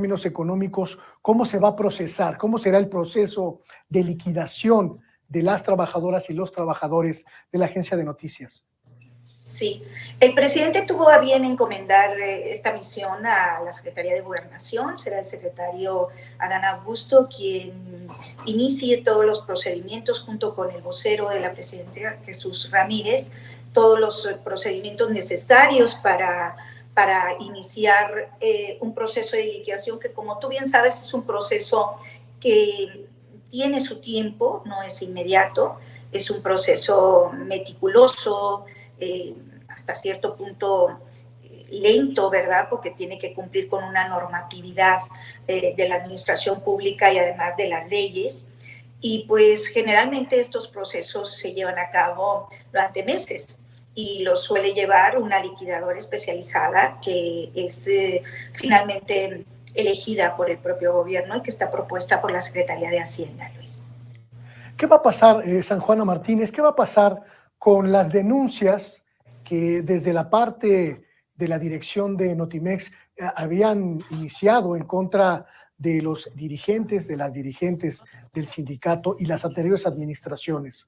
términos económicos, ¿cómo se va a procesar? ¿Cómo será el proceso de liquidación de las trabajadoras y los trabajadores de la agencia de noticias? Sí, el presidente tuvo a bien encomendar esta misión a la Secretaría de Gobernación. Será el secretario Adán Augusto quien inicie todos los procedimientos junto con el vocero de la presidenta, Jesús Ramírez, todos los procedimientos necesarios para iniciar un proceso de liquidación que, como tú bien sabes, es un proceso que tiene su tiempo, no es inmediato, es un proceso meticuloso, hasta cierto punto lento, ¿verdad? Porque tiene que cumplir con una normatividad de la administración pública y además de las leyes. Y pues generalmente estos procesos se llevan a cabo durante meses y los suele llevar una liquidadora especializada que es finalmente elegida por el propio gobierno y que está propuesta por la Secretaría de Hacienda, Luis. ¿Qué va a pasar, San Juana Martínez? ¿Qué va a pasar con las denuncias que desde la parte de la dirección de Notimex habían iniciado en contra de los dirigentes, de las dirigentes del sindicato y las anteriores administraciones?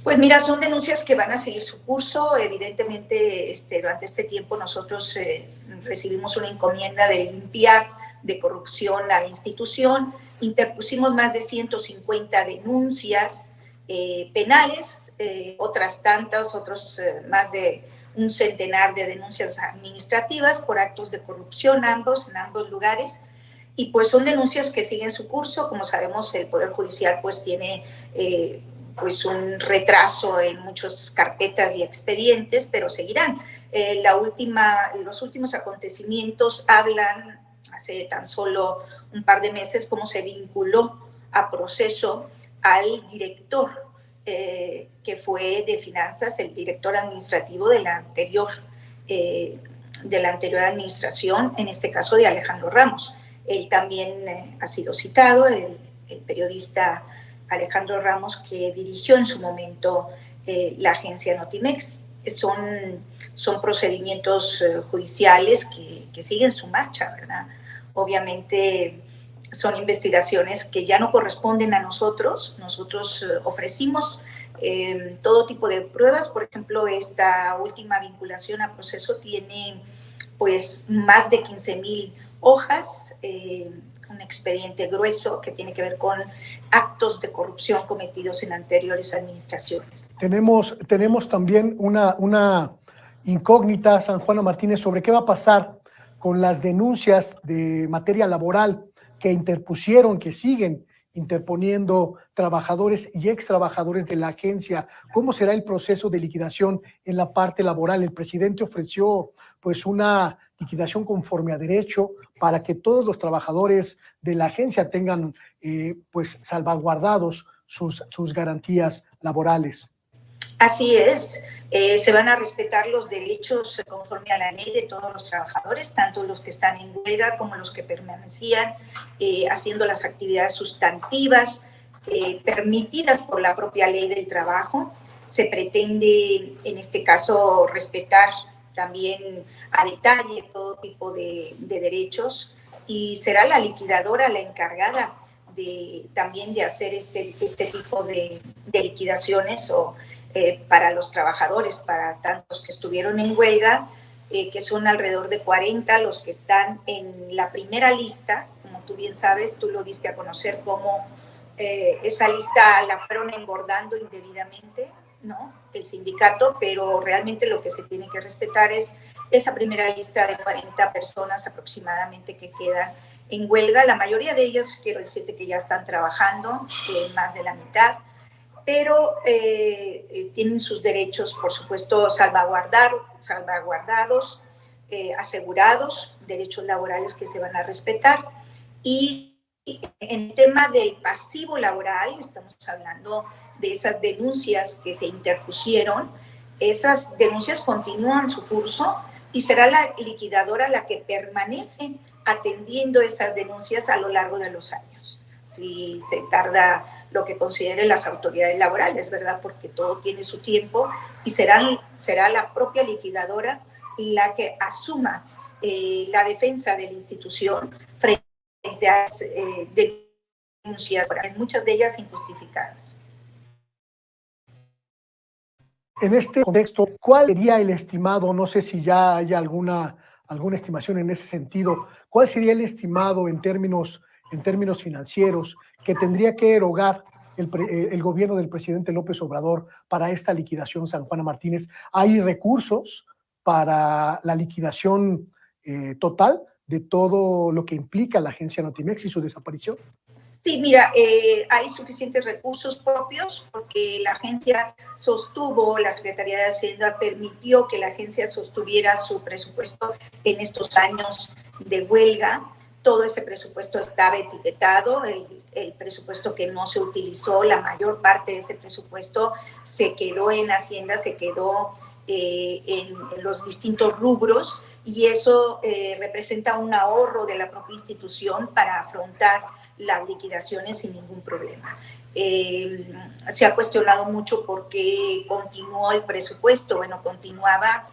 Pues mira, son denuncias que van a seguir su curso. Evidentemente, durante este tiempo nosotros recibimos una encomienda de limpiar de corrupción a la institución. Interpusimos más de 150 denuncias penales, otras tantas, más de un centenar de denuncias administrativas por actos de corrupción, en ambos lugares. Y pues son denuncias que siguen su curso. Como sabemos, el Poder Judicial pues tiene pues un retraso en muchas carpetas y expedientes, pero seguirán. Los últimos acontecimientos hablan, hace tan solo un par de meses, cómo se vinculó a proceso al director que fue de finanzas, el director administrativo de la anterior administración, en este caso de Alejandro Ramos. Él también ha sido citado, el periodista Alejandro Ramos, que dirigió en su momento la agencia Notimex. Son procedimientos judiciales que siguen su marcha, ¿verdad? Obviamente son investigaciones que ya no corresponden a nosotros. Nosotros ofrecimos todo tipo de pruebas. Por ejemplo, esta última vinculación a proceso tiene pues más de 15,000 hojas, un expediente grueso que tiene que ver con actos de corrupción cometidos en anteriores administraciones. Tenemos también una incógnita, San Juana Martínez, sobre qué va a pasar con las denuncias de materia laboral que interpusieron, que siguen interponiendo trabajadores y ex trabajadores de la agencia. ¿Cómo será el proceso de liquidación en la parte laboral? El presidente ofreció pues una liquidación conforme a derecho para que todos los trabajadores de la agencia tengan pues salvaguardados sus garantías laborales. Así es, se van a respetar los derechos conforme a la ley de todos los trabajadores, tanto los que están en huelga como los que permanecían haciendo las actividades sustantivas permitidas por la propia ley del trabajo. Se pretende, en este caso, respetar también a detalle todo tipo de derechos y será la liquidadora la encargada también de hacer este tipo de liquidaciones para los trabajadores, para tantos que estuvieron en huelga, que son alrededor de 40 los que están en la primera lista. Como tú bien sabes, tú lo diste a conocer cómo esa lista la fueron engordando indebidamente, ¿no?, el sindicato, pero realmente lo que se tiene que respetar es esa primera lista de 40 personas aproximadamente que quedan en huelga. La mayoría de ellas, quiero decirte que ya están trabajando, más de la mitad, pero tienen sus derechos, por supuesto, salvaguardados, asegurados, derechos laborales que se van a respetar. Y en el tema del pasivo laboral, estamos hablando de esas denuncias que se interpusieron. Esas denuncias continúan su curso y será la liquidadora la que permanece atendiendo esas denuncias a lo largo de los años. Si se tarda lo que consideren las autoridades laborales, ¿verdad? Porque todo tiene su tiempo y será la propia liquidadora la que asuma la defensa de la institución frente a denuncias, muchas de ellas injustificadas. En este contexto, ¿cuál sería el estimado? No sé si ya hay alguna estimación en ese sentido. ¿Cuál sería el estimado en términos financieros que tendría que erogar el gobierno del presidente López Obrador para esta liquidación San Juana Martínez? ¿Hay recursos para la liquidación total de todo lo que implica la agencia Notimex y su desaparición? Sí, mira, hay suficientes recursos propios porque la agencia sostuvo, la Secretaría de Hacienda permitió que la agencia sostuviera su presupuesto en estos años de huelga. Todo ese presupuesto estaba etiquetado, el presupuesto que no se utilizó, la mayor parte de ese presupuesto se quedó en Hacienda, se quedó en los distintos rubros y eso representa un ahorro de la propia institución para afrontar las liquidaciones sin ningún problema. Se ha cuestionado mucho por qué continuó el presupuesto. Bueno, continuaba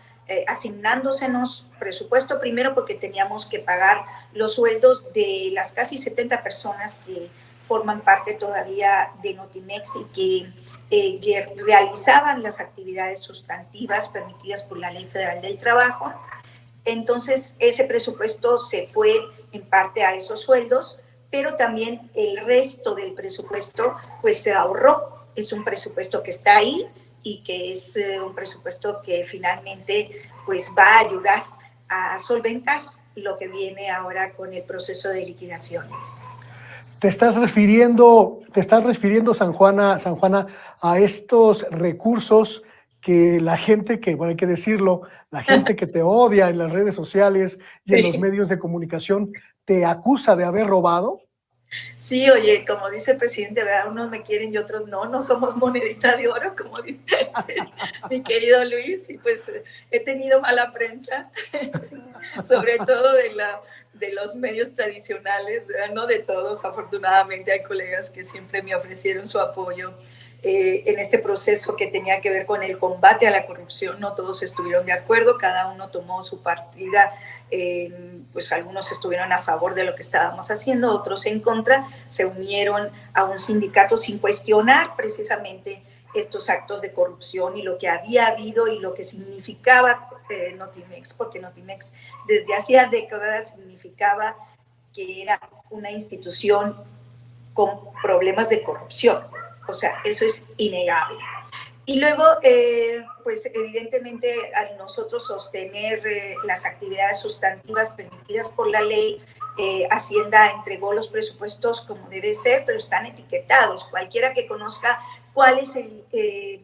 asignándosenos presupuesto primero porque teníamos que pagar los sueldos de las casi 70 personas que forman parte todavía de Notimex y que realizaban las actividades sustantivas permitidas por la Ley Federal del Trabajo. Entonces, ese presupuesto se fue en parte a esos sueldos, pero también el resto del presupuesto pues se ahorró. Es un presupuesto que está ahí y que es un presupuesto que finalmente pues va a ayudar a solventar lo que viene ahora con el proceso de liquidaciones. ¿Te estás refiriendo, San Juana, a estos recursos que la gente que, bueno, hay que decirlo, la gente que te odia en las redes sociales y en los medios de comunicación te acusa de haber robado? Sí, oye, como dice el presidente, ¿verdad? Unos me quieren y otros no, no somos monedita de oro, como dice mi querido Luis, y pues he tenido mala prensa, sobre todo de los medios tradicionales, ¿verdad? No de todos, afortunadamente hay colegas que siempre me ofrecieron su apoyo en este proceso que tenía que ver con el combate a la corrupción. No todos estuvieron de acuerdo, cada uno tomó su partida, pues algunos estuvieron a favor de lo que estábamos haciendo, otros en contra, se unieron a un sindicato sin cuestionar precisamente estos actos de corrupción y lo que había habido y lo que significaba Notimex, porque Notimex desde hacía décadas significaba que era una institución con problemas de corrupción. O sea, eso es innegable. Y luego, pues evidentemente al nosotros sostener las actividades sustantivas permitidas por la ley, Hacienda entregó los presupuestos como debe ser, pero están etiquetados. Cualquiera que conozca cuál es el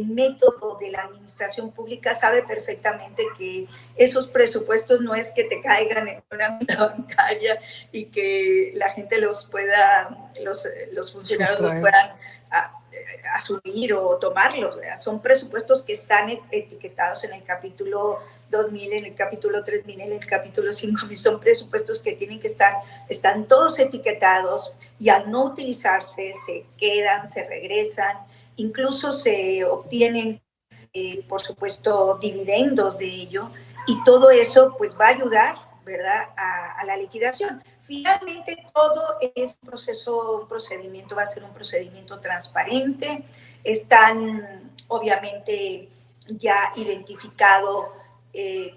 método de la administración pública sabe perfectamente que esos presupuestos no es que te caigan en una cuenta bancaria y que la gente los funcionarios los puedan asumir o tomarlos, ¿verdad? Son presupuestos que están etiquetados en el capítulo 2000, en el capítulo 3000, en el capítulo 5000, son presupuestos que tienen que están todos etiquetados y al no utilizarse se quedan, se regresan, incluso se obtienen, por supuesto, dividendos de ello y todo eso pues va a ayudar, ¿verdad?, a la liquidación. Finalmente, todo es un procedimiento, va a ser un procedimiento transparente. Están, obviamente, ya identificado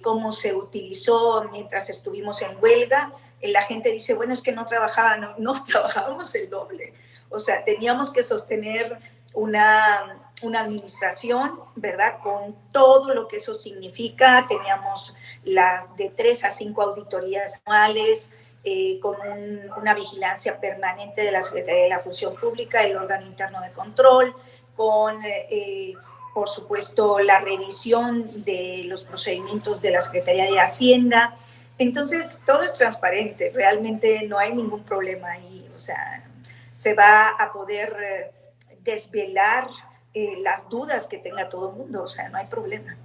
cómo se utilizó mientras estuvimos en huelga. La gente dice, bueno, es que no trabajábamos el doble. O sea, teníamos que sostener una administración, ¿verdad?, con todo lo que eso significa. Teníamos las de 3 a 5 auditorías anuales, con una vigilancia permanente de la Secretaría de la Función Pública, el órgano interno de control, con, por supuesto, la revisión de los procedimientos de la Secretaría de Hacienda. Entonces, todo es transparente, realmente no hay ningún problema ahí, o sea, se va a poder desvelar las dudas que tenga todo el mundo, o sea, no hay problema.